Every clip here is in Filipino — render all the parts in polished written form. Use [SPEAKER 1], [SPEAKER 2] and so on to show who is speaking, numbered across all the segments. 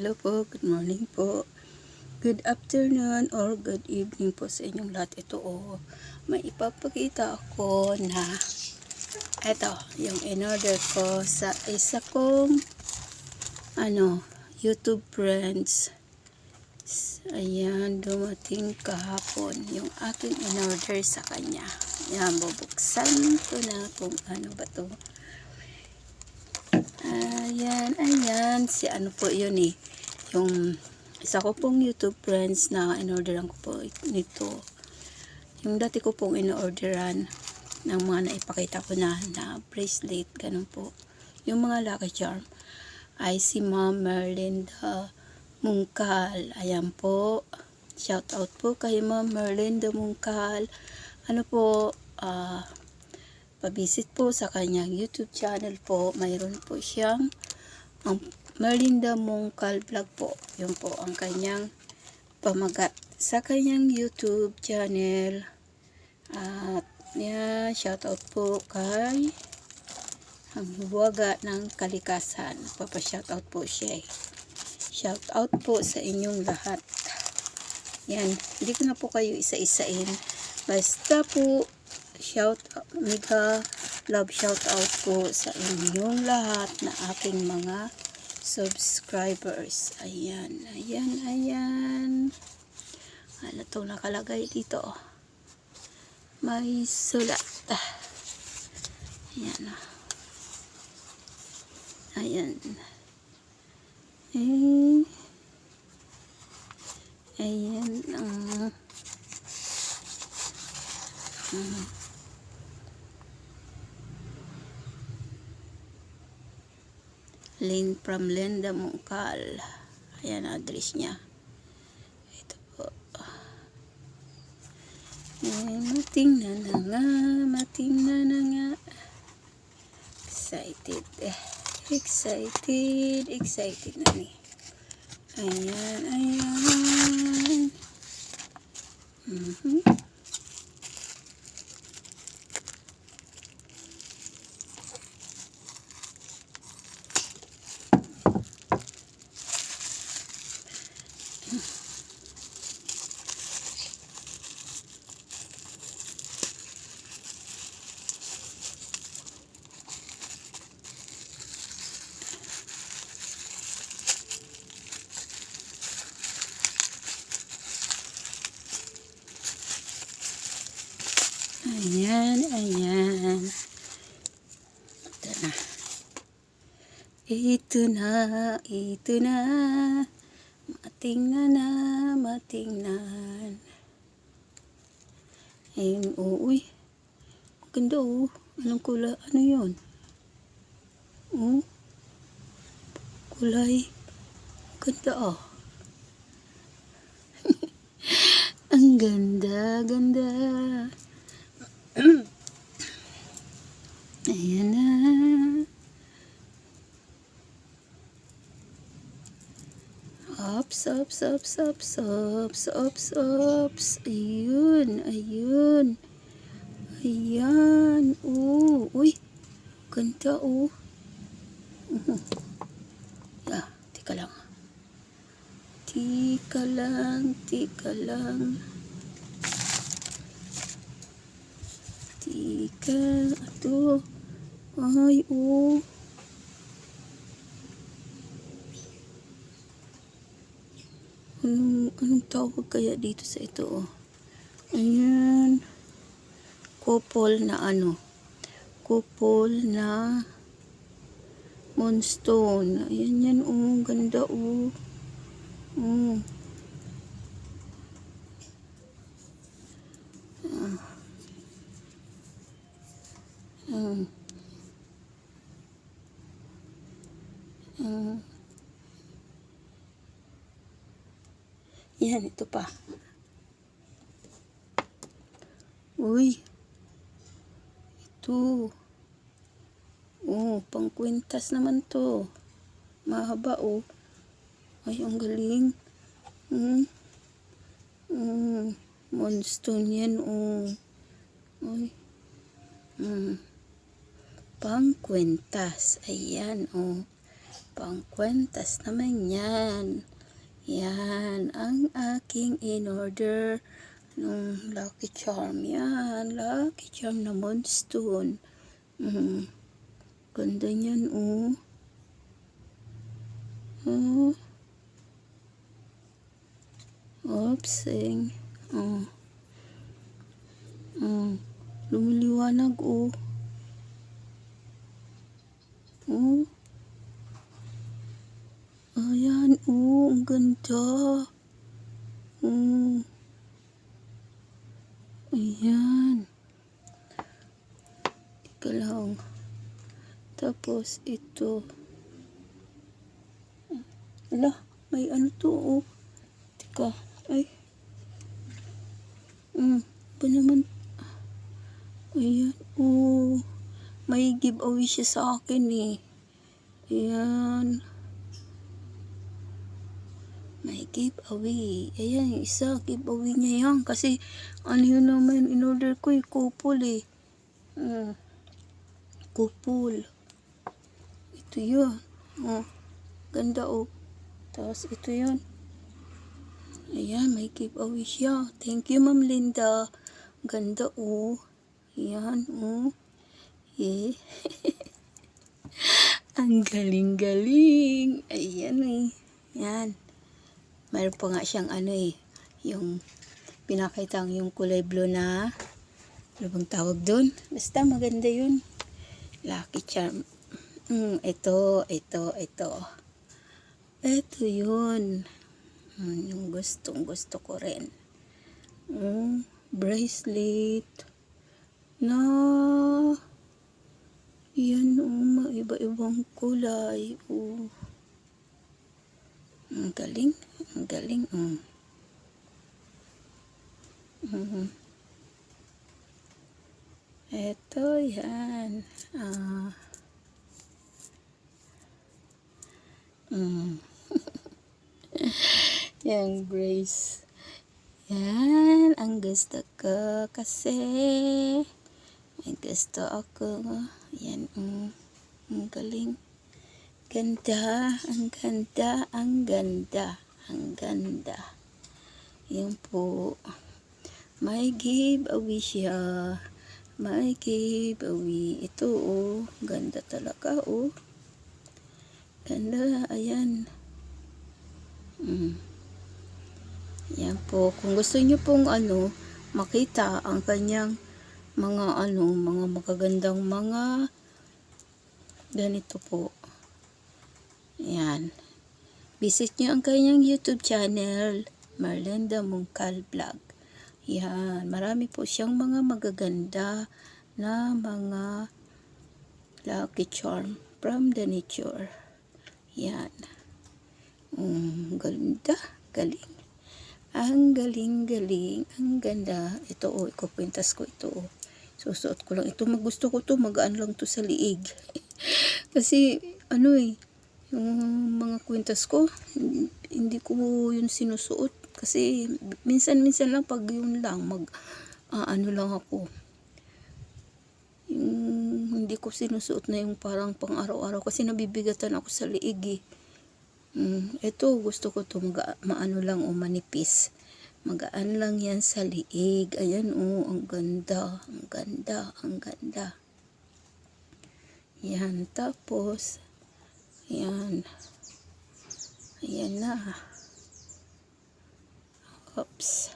[SPEAKER 1] Hello po, good morning po. Good afternoon or good evening po sa inyong lahat. Ito may ipapakita ako na ito, yung in-order ko sa isa kong YouTube friends. Ayan, dumating kahapon yung aking in-order sa kanya. Ayan, bubuksan ko na kung ano ba to. Ayan, si ano po yun yung isa ko pong YouTube friends na in-orderan ko po nito. Yung dati ko pong in-orderan ng mga naipakita ko na bracelet, ganun po. Yung mga Lucky Charm ay si Ma'am Merlinda Mungkal. Ayan po, shout out po kay Ma'am Merlinda Mungkal. Ano po, pabisit po sa kanyang YouTube channel po. Mayroon po siyang ang Merlinda Mungkal Vlog po. Yun po ang kanyang pamagat sa kanyang YouTube channel. At shout out po kay ang buwaga ng kalikasan. Papa-shout out po siya. Shout out po sa inyong lahat. Yan, hindi ko na po kayo isa-isain. Basta po mega love shout out po sa inyong lahat na aking mga subscribers. Ayan. Ano itong nakalagay dito? May sulat. Ayan. Ayan ang Lane from Linda Mungkal. Ayan ang address niya. Ito po. Matingnan na nga. Excited na ni. Ayan. Ayan. Ito na. Matingnan. Ayun, uy. Ganda Anong kulay? Ano yun? Kulay. Ganda Ang ganda. Ayan na. Ops. Ayun. Ayan. Uy. Ganda Teka lang. Ito. Ay, Anong tawag kaya dito sa ito Ayan. Couple na moonstone. Ayan yan ganda Yan, ito pa. Uy. Ito. Pangkwintas naman to. Mahaba Ay, ang galing. Moonstone yan Ay. Pangkwintas. Ayan Pangkwentas naman yan. Yan ang aking in-order nung Lucky Charm. Yan, Lucky Charm na Moonstone. Ganda niyan, oh. Oh. Opsing. Oh. Oh. Lumiliwanag, oh. Oh. Ayan, oh, ang ganda. Oh. Ayan. Teka lang. Tapos, ito. Ala, may ano to, oh. Teka, ay. Ba naman. Ayan, oh. May giveaway siya sa akin, eh. Ayan. May giveaway. Ayan, yung isa, giveaway niya yan. Kasi, ano yun naman, in-order ko, couple, eh. Couple. Ito yun. Oh, ganda, oh. Tapos, ito yun. Ayan, may giveaway siya. Thank you, Ma'am Linda. Ganda, oh. Ayan, oh. Yeah. Ang galing-galing. Ayan, eh. Ayan. Mayroon pa nga siyang ano, eh. Yung pinakitang yung kulay blue na. Ano bang tawag doon? Basta maganda yun. Lucky Charm. Ito. Ito yun. Yung gusto ko rin. Bracelet. Na. Yan, maiba-ibang kulay. Ang galing. Ito, yan. Yan, Grace. Yan, ang gusto ko kasi. May gusto ako. Yan, ang galing. Ganda. Yan po. May giveaway siya. May giveaway. Ito, oh. Ganda talaga, oh. Ganda. Ayan. Yan po. Kung gusto nyo pong makita ang kanyang mga mga magagandang mga ganito po. Yan. Visit nyo ang kanyang YouTube channel, Merlinda Mungkal Vlog. Yan. Marami po siyang mga magaganda na mga Lucky Charm from the nature. Yan. Ganda. Galing. Ang galing. Ang ganda. Ito, oh. Ikukwintas ko ito, oh. Susuot ko lang. Ito, gusto ko to. Magaan lang to sa liig. Kasi, yung mga kwintas ko, hindi ko yun sinusuot. Kasi, minsan lang pag yun lang, lang ako. Yung, hindi ko sinusuot na yung parang pang araw-araw. Kasi nabibigatan ako sa liig, eh. Ito, gusto ko to. Lang, manipis. Magaan lang yan sa liig. Ayan, oh, ang ganda. Yan, tapos, yan. Ayan na. Oops.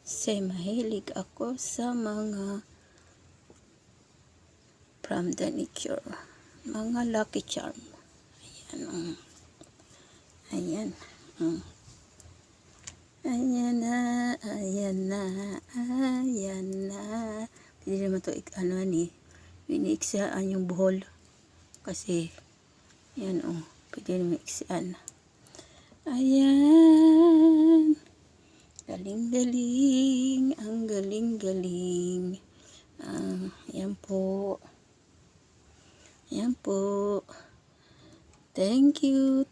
[SPEAKER 1] Kasi mahilig ako sa mga from the nature. Mga Lucky Charm. Ayan, Ayan. Ayan na. Pwede naman ito, iniiksaan yung buhol. Kasi, yan, pwede naman iksaan. Ayan. Galing. Ang galing. Yan po. Thank you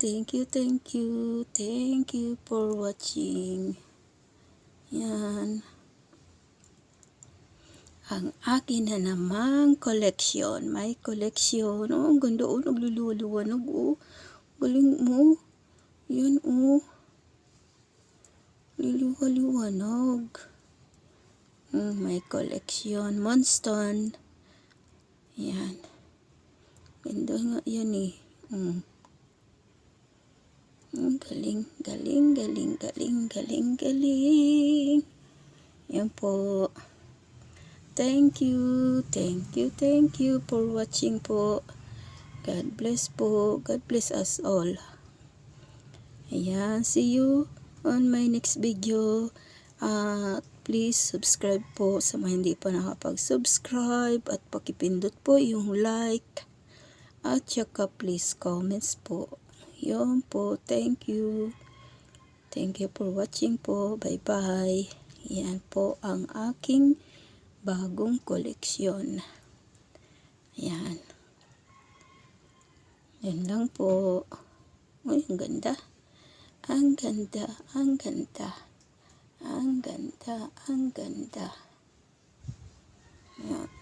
[SPEAKER 1] for watching. Yan. ang akin na namang collection. May collection. Oh, ang ganda. Oh, nagluluwaliwanag. Oh, galing mo. Yan, oh. Liliwaliwanag. May collection. Moonstone. Yan. Ganda nga yan eh. Galing, galing, galing, galing, galing, galing. Yan po. Thank you for watching po. God bless po. God bless us all. Ayan, see you on my next video. Please subscribe po sa mga hindi pa nakapag-subscribe at pakipindot po yung like. At saka please comments po. Yun po. Thank you. Thank you for watching po. Bye-bye. Yan po ang aking bagong koleksyon. Yan. Yan lang po. Uy, ang ganda. Ang ganda. Ang ganda. Ang ganda. Ang ganda. Yan.